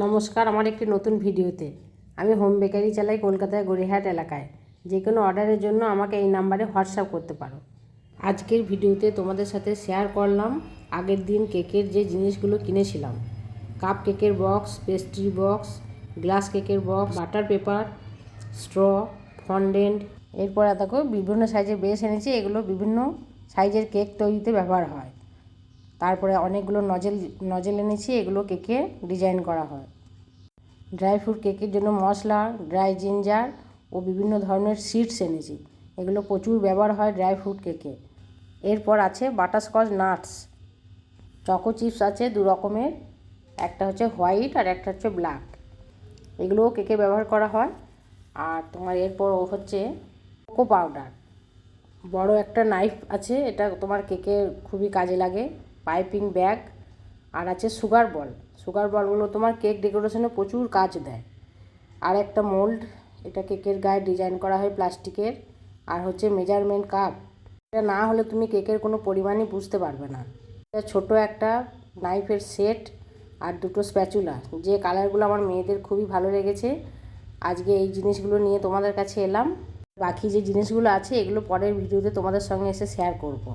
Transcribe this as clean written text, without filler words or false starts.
নমস্কার, আমার একটি নতুন ভিডিওতে। আমি হোম বেকারি চালাই কলকাতায় গড়িয়াহাট এলাকায়। যে কোনো অর্ডারের জন্য আমাকে এই নাম্বারে হোয়াটসঅ্যাপ করতে পারো। আজকের ভিডিওতে তোমাদের সাথে শেয়ার করলাম আগের দিন কেকের যে জিনিসগুলো কিনেছিলাম। কাপ কেকের বক্স, পেস্ট্রি বক্স, গ্লাস কেকের box, butter paper, straw, fondant. এরপর দেখো বিভিন্ন সাইজের বেস এনেছি। এগুলো বিভিন্ন সাইজের কেক তৈরিতে ব্যবহার হয়। তারপরে অনেকগুলো নজেল এনেছি, এগুলো কেকে ডিজাইন করা হয়। ড্রাই ফ্রুট কেকের জন্য মশলা, ড্রাই জিঞ্জার ও বিভিন্ন ধরনের সিডস এনেছি। এগুলো প্রচুর ব্যবহার হয় ড্রাই ফ্রুট কেকে। এরপর আছে বাটারস্কচ নাটস, চকো চিপস আছে দু রকমের, একটা হচ্ছে হোয়াইট আর একটা হচ্ছে ব্ল্যাক। এগুলোও কেকে ব্যবহার করা হয়। আর তোমার এরপর হচ্ছে কোকো পাউডার, বড় একটা নাইফ আছে, এটা তোমার কেকে খুবই কাজে লাগে। পাইপিং ব্যাগ, আর আছে সুগার বলগুলো তোমার কেক ডেকোরেশনে প্রচুর কাজ দেয়। আর একটা মোল্ড, এটা কেকের গায়ে ডিজাইন করা হয় প্লাস্টিকের। আর হচ্ছে মেজারমেন্ট কাপ, এটা না হলে তুমি কেকের কোনো পরিমাণই বুঝতে পারবে না। এটা ছোট একটা নাইফের সেট আর দুটো স্প্যাচুলা, যে কালারগুলো আমার মেয়েদের খুবই ভালো লেগেছে। আজকে এই জিনিসগুলো নিয়ে তোমাদের কাছে এলাম। বাকি যে জিনিসগুলো আছে এগুলো পরের ভিডিওতে তোমাদের সঙ্গে এসে শেয়ার করব।